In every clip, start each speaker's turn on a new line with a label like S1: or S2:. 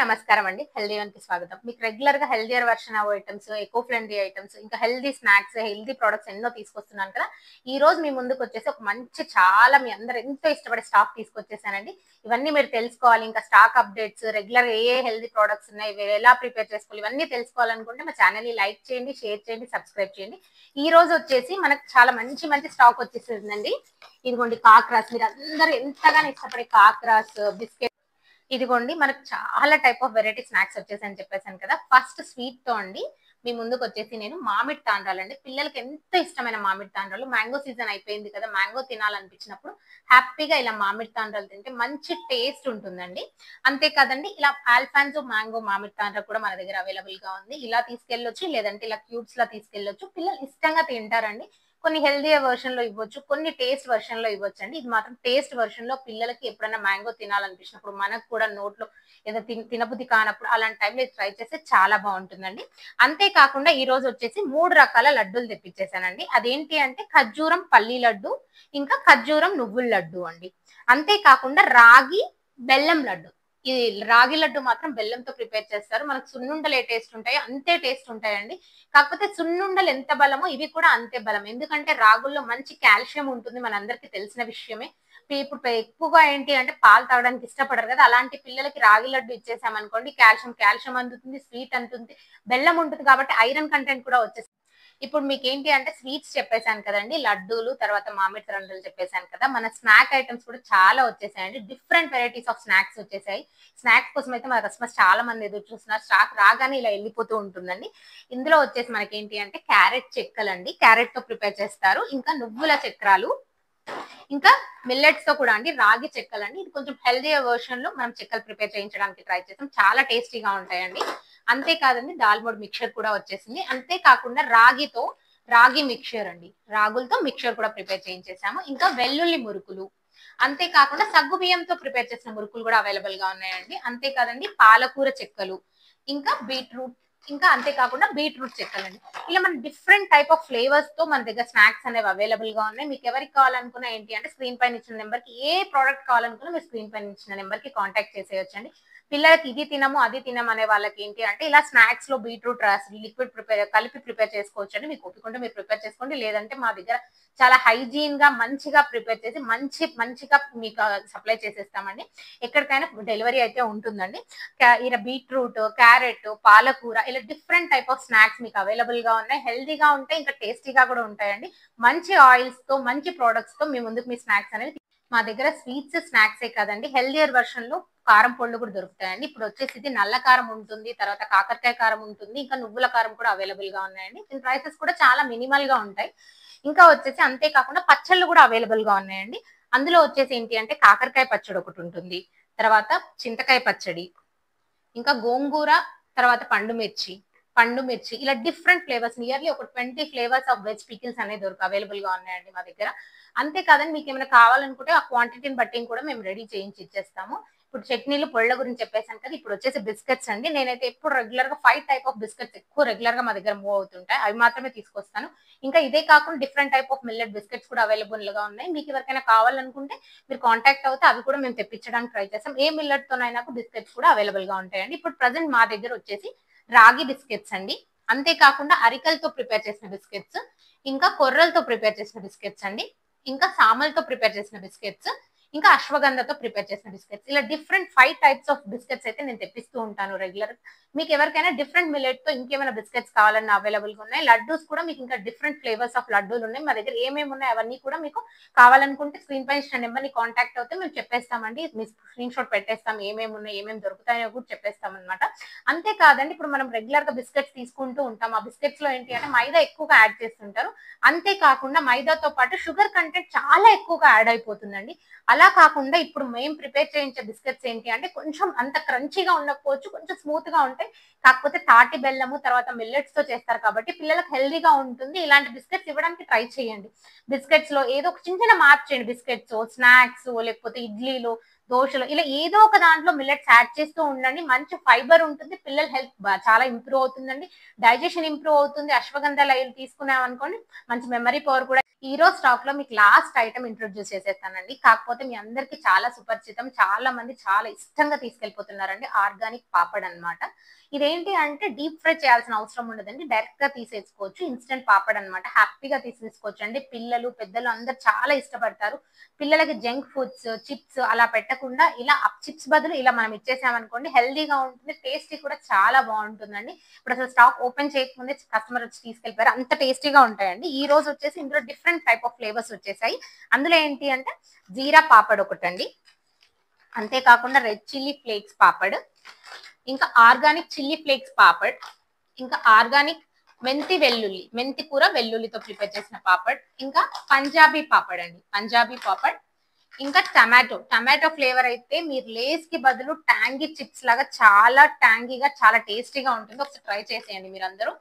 S1: నమస్కారం అండి. హెల్తీ వన్‌కి స్వాగతం. మీకు రెగ్యులర్‌గా healthier version of items, eco friendly items, ఇంకా హెల్తీ స్నాక్స్, హెల్తీ ప్రొడక్ట్స్ ఎన్నో తీసుకొస్తున్నాను కదా! ఈరోజు మీ ముందుకొచ్చేసి ఒక మంచి చాలా మీ అందరూ ఎంతో ఇష్టపడే స్టాక్ తీసుకొచ్చేసానండి. ఇవన్నీ మీరు తెలుసుకోవాలి. ఇంకా స్టాక్ అప్డేట్స్, రెగ్యులర్‌గా ఏ హెల్తీ ప్రొడక్ట్స్ ఉన్నాయి, ఇవి ఎలా ప్రిపేర్ చేసుకోవాలి, ఇవన్నీ తెలుసుకోవాలనుకుంటే మా ఛానెల్‌ని లైక్ చేయండి, షేర్ చేయండి, సబ్స్క్రైబ్ చేయండి. ఈరోజు వచ్చేసి మనకు చాలా మంచి స్టాక్ వచ్చేసిందండి. ఇదిగోండి కాక్రాస్, మీరందరూ ఎంతగానో ఇష్టపడే కాక్రాస్, బిస్కెట్ ఇదిగోండి మనకు చాలా టైప్ ఆఫ్ వెరైటీ స్నాక్స్ వచ్చేసాయని చెప్పేసాను కదా! ఫస్ట్ స్వీట్‌తో అండి మీ ముందుకొచ్చేసి నేను మామిడి తాండ్రాలండి. పిల్లలకి ఎంతో ఇష్టమైన మామిడి తాండ్రాలు. మ్యాంగో సీజన్ అయిపోయింది కదా! మ్యాంగో తినాలనిపించినప్పుడు హ్యాపీగా ఇలా మామిడి తాండ్రాలు తింటే మంచి టేస్ట్ ఉంటుందండి. అంతే కాదండి ఇలా ఆల్ఫాన్సో మ్యాంగో మామిడి తాండ్రా కూడా మన దగ్గర అవైలబుల్‌గా ఉంది. ఇలా తీసుకెళ్ళొచ్చు, లేదంటే ఇలా క్యూబ్స్‌లా తీసుకెళ్ళొచ్చు. పిల్లలు ఇష్టంగా తింటారండి. కొన్ని హెల్తీయర్ వెర్షన్‌లో ఇవ్వచ్చు. కొన్ని టేస్ట్ వెర్షన్‌లో ఇవ్వొచ్చండి. ఇది మాత్రం టేస్ట్ వెర్షన్‌లో పిల్లలకి ఎప్పుడైనా మ్యాంగో తినాలనిపించినప్పుడు, మనకు కూడా నోట్లో ఏదో తినబుద్ధి కానప్పుడు అలాంటి టైంలో ఇది ట్రై చేస్తే చాలా బావుంటుందండి. అంతే కాకుండా ఈరోజు వచ్చేసి 3 రకాల లడ్డూలు తెప్పించేసానండి. అదేంటి అంటే ఖర్జూరం పల్లి లడ్డు, ఇంకా ఖర్జూరం నువ్వుల లడ్డు అండి. అంతే కాకుండా రాగి, బెల్లం లడ్డు. ఈ రాగి లడ్డు మాత్రం బెల్లంతో ప్రిపేర్ చేస్తారు. మనకు సున్నుండలు ఏ టేస్ట్ ఉంటాయో అంతే టేస్ట్ ఉంటాయండి. కాకపోతే సున్నుండలు ఎంత బలమో ఇవి కూడా అంతే బలం. ఎందుకంటే రాగుల్లో మంచి కాల్షియం ఉంటుంది. మనందరికీ తెలిసిన విషయమే. ఇప్పుడు ఎక్కువగా ఏంటి అంటే పాలు తాగడానికి ఇష్టపడరు కదా! అలాంటి పిల్లలకి రాగి లడ్డు ఇచ్చేసామనుకోండి కాల్షియం అందుతుంది, స్వీట్ అందుతుంది, బెల్లం ఉంటుంది కాబట్టి ఐరన్ కంటెంట్ కూడా వచ్చేస్తుంది. ఇప్పుడు మీకేంటి అంటే స్వీట్స్ చెప్పేసాను కదండీ! లడ్డూలు, తర్వాత మామిడి తండ్రలు చెప్పేసాను కదా! మన స్నాక్ ఐటెమ్స్ కూడా చాలా వచ్చేసాయండి. డిఫరెంట్ వెరైటీస్ ఆఫ్ స్నాక్స్ వచ్చేసాయి. స్నాక్స్ కోసం అయితే మన కస్టమర్స్ చాలా మంది ఎదురు చూస్తున్నారు. స్టాక్ రాగానే ఇలా ఎళ్ళిపోతూ ఉంటుందండి. ఇందులో వచ్చేసి మనకేంటి అంటే క్యారెట్ చెక్కలండి. క్యారెట్‌తో ప్రిపేర్ చేస్తారు. ఇంకా నువ్వుల చక్రాలు, ఇంకా మిల్లెట్స్‌తో కూడా అండి రాగి చెక్కలండి. ఇది కొంచెం హెల్తీయర్ వెర్షన్‌లో మనం చెక్కలు ప్రిపేర్ చేయించడానికి ట్రై చేసాం. చాలా టేస్టీగా ఉంటాయండి. అంతే కాదండి దాల్మోడ్ మిక్స్చర్ కూడా వచ్చేసింది. అంతే కాకుండా రాగి మిక్స్చర్ అండి. రాగులతో మిక్స్చర్ కూడా ప్రిపేర్ చేయించేసాము. ఇంకా వెల్లుల్లి మురుకులు. అంతే కాకుండా సగ్గుబియ్యంతో ప్రిపేర్ చేసిన మురుకులు కూడా అవైలబుల్‌గా ఉన్నాయండి. అంతే కాదండి పాలకూర చెక్కలు, ఇంకా అంతే కాకుండా బీట్రూట్ చెక్కలండి. ఇలా మన డిఫరెంట్ టైప్ ఆఫ్ ఫ్లేవర్స్ తో మన దగ్గర స్నాక్స్ అనేవి అవైలబుల్ గా ఉన్నాయి. మీకు ఎవరికి కావాలనుకున్నా ఏంటి అంటే స్క్రీన్ పైన ఇచ్చిన నెంబర్ కి ఏ ప్రోడక్ట్ కావాలనుకున్నా మీరు స్క్రీన్ పైన ఇచ్చిన నెంబర్ కి కాంటాక్ట్ చేసేయొచ్చండి. పిల్లలకి ఇది తినము అది తినము అనే వాళ్ళకి ఏంటి అంటే ఇలా స్నాక్స్ లో బీట్రూట్ లిక్విడ్ కలిపి ప్రిపేర్ చేసుకోవచ్చండి. మీకు ఒప్పుకుంటే మీరు ప్రిపేర్ చేసుకోండి. లేదంటే మా దగ్గర చాలా హైజీన్ గా మంచిగా ప్రిపేర్ చేసి మంచిగా మీకు సప్లై చేసేస్తామండి. ఎక్కడికైనా డెలివరీ అయితే ఉంటుందండి. ఇలా బీట్రూట్, క్యారెట్, పాలకూర ఇలా డిఫరెంట్ టైప్ ఆఫ్ స్నాక్స్ మీకు అవైలబుల్ గా ఉన్నాయి. హెల్తీగా ఉంటాయి, ఇంకా టేస్టీగా కూడా ఉంటాయండి. మంచి ఆయిల్స్ తో మంచి ప్రొడక్ట్స్ తో మీ ముందుకు మీ స్నాక్స్ అనేవి మా దగ్గర స్వీట్స్ స్నాక్సే కాదండి హెల్దియర్ వెర్షన్ లో కారం పళ్ళు కూడా దొరుకుతాయండి. ఇప్పుడు వచ్చేసి ఇది నల్ల కారం ఉంటుంది, తర్వాత కాకరకాయ కారం ఉంటుంది, ఇంకా నువ్వుల కారం కూడా అవైలబుల్ గా ఉన్నాయండి. దీని ప్రైసెస్ కూడా చాలా మినిమల్ గా ఉంటాయి. ఇంకా వచ్చేసి అంతే కాకుండా పచ్చళ్ళు కూడా అవైలబుల్ గా ఉన్నాయండి. అందులో వచ్చేసి ఏంటి అంటే కాకరకాయ పచ్చడి ఒకటి ఉంటుంది, తర్వాత చింతకాయ పచ్చడి, ఇంకా గోంగూర, తర్వాత పండు మిర్చి ఇలా డిఫరెంట్ ఫ్లేవర్స్ నియర్లీ ఒక 20 ఫ్లేవర్స్ ఆఫ్ వెజ్ పికిల్స్ అనేది అవైలబుల్ గా ఉన్నాయండి మా దగ్గర. అంతే కాదండి మీకు ఏమైనా కావాలనుకుంటే ఆ క్వాంటిటీని బట్టి కూడా మేము రెడీ చేయించి ఇచ్చేస్తాము. ఇప్పుడు చట్నీలు పొళ్ళ గురించి చెప్పేసాను కదా! ఇప్పుడు వచ్చేసి బిస్కెట్స్ అండి. నేనైతే ఎప్పుడు రెగ్యులర్ గా 5 టైప్ ఆఫ్ బిస్కెట్స్ ఎక్కువ రెగ్యులర్ గా మా దగ్గర మూవ్ అవుతుంటాయి. అవి మాత్రమే తీసుకొస్తాను. ఇంకా ఇదే కాకుండా different type of millet biscuits కూడా అవైలబుల్ గా ఉన్నాయి. మీకు ఎవరికైనా కావాలనుకుంటే మీరు కాంటాక్ట్ అవుతే అవి కూడా మేము తెప్పించడానికి ట్రై చేస్తాం. ఏ మిల్లెట్ తోనైనా బిస్కెట్స్ కూడా అవైలబుల్ గా ఉంటాయండి. ఇప్పుడు ప్రెసెంట్ మా దగ్గర వచ్చేసి రాగి బిస్కెట్స్ అండి. అంతే కాకుండా అరికలతో ప్రిపేర్ చేసిన బిస్కెట్స్, ఇంకా కొర్రలతో ప్రిపేర్ చేసిన బిస్కెట్స్ అండి, ఇంకా సామలతో ప్రిపేర్ చేసిన బిస్కెట్స్, ఇంకా అశ్వగంధతో ప్రిపేర్ చేసిన బిస్కెట్స్. ఇలా డిఫరెంట్ 5 టైప్స్ ఆఫ్ బిస్కెట్స్ అయితే నేను తెప్పిస్తూ ఉంటాను రెగ్యులర్. మీకు ఎవరికైనా డిఫరెంట్ మిల్లెట్ తో ఇంకేమైనా బిస్కెట్స్ కావాలన్నా అవైలబుల్ గా ఉన్నాయి. లడ్డూస్ కూడా మీకు ఇంకా డిఫరెంట్ ఫ్లేవర్స్ ఆఫ్ లడ్డూలు ఉన్నాయి. మా దగ్గర ఏమేమి ఉన్నాయి అవన్నీ కూడా మీకు కావాలనుకుంటే స్క్రీన్ పై ఇచ్చిన నెంబర్ ని కాంటాక్ట్ అవుతే మేము చెప్పేస్తామండి. మీ స్క్రీన్ షాట్ పెట్టేస్తాం. ఏమేమి ఉన్నాయి, ఏమేమి దొరుకుతాయో కూడా చెప్పేస్తాం అనమాట. అంతే కాదండి ఇప్పుడు మనం రెగ్యులర్ గా బిస్కెట్స్ తీసుకుంటూ ఉంటాం. ఆ బిస్కెట్స్ లో ఏంటి అంటే మైదా ఎక్కువగా యాడ్ చేస్తుంటారు. అంతే కాకుండా మైదాతో పాటు షుగర్ కంటెంట్ చాలా ఎక్కువగా యాడ్ అయిపోతుందండి. అలా కాకుండా ఇప్పుడు మేము ప్రిపేర్ చేయించే బిస్కెట్స్ ఏంటి అంటే కొంచెం అంత క్రంచీగా ఉండకపోవచ్చు, కొంచెం స్మూత్ గా ఉంటాయి. కాకపోతే తాటి బెల్లము, తర్వాత మిల్లెట్స్ తో చేస్తారు కాబట్టి పిల్లలకు హెల్దీగా ఉంటుంది. ఇలాంటి బిస్కెట్స్ ఇవ్వడానికి ట్రై చేయండి. బిస్కెట్స్ లో ఏదో ఒక చిన్న మార్పు చేయండి. బిస్కెట్స్, స్నాక్స్, లేకపోతే ఇడ్లీలు, దోశలు ఇలా ఏదో ఒక దాంట్లో మిల్లెట్స్ యాడ్ చేస్తూ ఉండండి. మంచి ఫైబర్ ఉంటుంది. పిల్లల హెల్త్ చాలా ఇంప్రూవ్ అవుతుందండి. డైజెషన్ ఇంప్రూవ్ అవుతుంది. అశ్వగంధ లైవ్ తీసుకున్నాం అనుకోండి మంచి మెమరీ పవర్ కూడా ఈ రోజు స్టాక్ లో మీకు లాస్ట్ ఐటమ్ ఇంట్రొడ్యూస్ చేసేస్తానండి. కాకపోతే మీ అందరికి చాలా సుపరిచితం, చాలా మంది చాలా ఇష్టంగా తీసుకెళ్ళిపోతున్నారండి. ఆర్గానిక్ పాపడ్ అన్నమాట. ఇదేంటి అంటే డీప్ ఫ్రై చేయాల్సిన అవసరం ఉండదండి. డైరెక్ట్ గా తీసేసుకోవచ్చు. ఇన్స్టెంట్ పాపడ్ అన్నమాట. హ్యాపీగా తీసేసుకోవచ్చు అండి. పిల్లలు పెద్దలు అందరు చాలా ఇష్టపడతారు. పిల్లలకి జంక్ ఫుడ్స్, చిప్స్ అలా పెట్టకుండా ఇలా చిప్స్ బదులు ఇలా మనం ఇచ్చేసామనుకోండి, హెల్దీగా ఉంటుంది. టేస్టీ కూడా చాలా బాగుంటుందండి. ఇప్పుడు అసలు స్టాక్ ఓపెన్ చేయకముందే కస్టమర్ వచ్చి తీసుకెళ్ళిపోయారు. అంత టేస్టీగా ఉంటాయండి. ఈ రోజు వచ్చేసి ఇందులో డిఫరెంట్ టైప్ ఆఫ్ ఫ్లేవర్స్ వచ్చేసాయి. అందులో ఏంటి అంటే జీరా పాపడ్ ఒకటండి, అంతేకాకుండా రెడ్ చిల్లీ ఫ్లేక్స్ పాపడ్, ఇంకా ఆర్గానిక్ చిల్లీ ఫ్లేక్స్ పాపడ్, ఇంకా ఆర్గానిక్ మెంతి కూర వెల్లుల్లితో ప్రిపేర్ చేసిన పాపడ్, ఇంకా పంజాబీ పాపడ్ అండి, పంజాబీ పాపడ్, ఇంకా టమాటో ఫ్లేవర్ అయితే మీరు లేస్ కి బదులు ట్యాంగీ చిప్స్ లాగా చాలా ట్యాంగీగా చాలా టేస్టీగా ఉంటుంది. ఒకసారి ట్రై చేసేయండి మీరు అందరూ.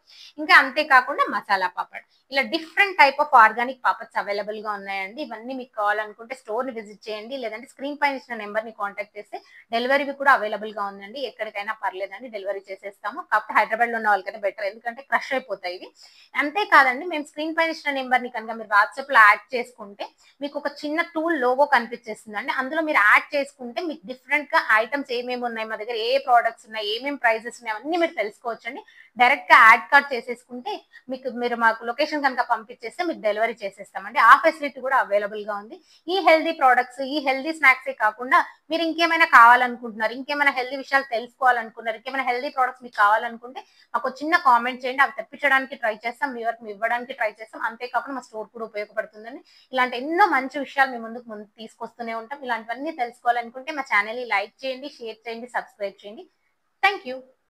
S1: ఇంకా అంతేకాకుండా మసాలా పాపడ్, ఇలా different type of organic papads available గా ఉన్నాయండి. ఇవన్నీ మీకు కావాలనుకుంటే స్టోర్ ని విజిట్ చేయండి, లేదంటే స్క్రీన్ పైన ఇచ్చిన నెంబర్ ని కాంటాక్ట్ చేస్తే డెలివరీ కూడా అవైలబుల్ గా ఉందండి. ఎక్కడికైనా పర్లేదండి, డెలివరీ చేసేస్తాము. కాకపోతే హైదరాబాద్ లో ఉన్న వాళ్ళకైతే బెటర్, ఎందుకంటే క్రష్ అయిపోతాయి ఇవి. అంతేకాదండి, మేము స్క్రీన్ పైన ఇచ్చిన నెంబర్ ని కనుక మీరు వాట్సాప్ లో యాడ్ చేసుకుంటే మీకు ఒక చిన్న టూల్ లోగో కనిపించేస్తుందండి. అందులో మీరు యాడ్ చేసుకుంటే మీకు డిఫరెంట్ గా ఐటమ్స్ ఏమేమి ఉన్నాయి, మా దగ్గర ఏ ప్రోడక్ట్స్ ఉన్నాయి, ఏమేమి ప్రైజెస్ ఉన్నాయి, అవన్నీ మీరు తెలుసుకోవచ్చండి. డైరెక్ట్ గా యాడ్ కార్డ్ చేసేసుకుంటే మీరు మాకు లొకేషన్ కనుక పంపించేస్తే మీకు డెలివరీ చేసేస్తామండి. ఆ ఫెసిలిటీ కూడా అవైలబుల్ గా ఉంది. ఈ హెల్దీ ప్రోడక్ట్స్, ఈ హెల్దీ స్నాక్స్ కాకుండా మీరు ఇంకేమైనా కావాలనుకుంటున్నారు, ఇంకేమైనా హెల్దీ విషయాలు తెలుసుకోవాలనుకున్నారు, ఇంకేమైనా హెల్దీ ప్రోడక్ట్స్ మీకు కావాలనుకుంటే మాకు చిన్న కామెంట్ చేయండి. అవి తెప్పించడానికి ట్రై చేస్తాం, మీ వరకు ఇవ్వడానికి ట్రై చేస్తాం. అంతేకాకుండా మా స్టోర్ కూడా ఉపయోగపడుతుందండి. ఇలాంటి ఎన్నో మంచి విషయాలు మీ ముందు తీసుకొస్తూనే ఉంటాం. ఇలాంటివన్నీ తెలుసుకోవాలనుకుంటే మా ఛానల్ ని లైక్ చేయండి, షేర్ చేయండి, సబ్స్క్రైబ్ చేయండి. Thank you.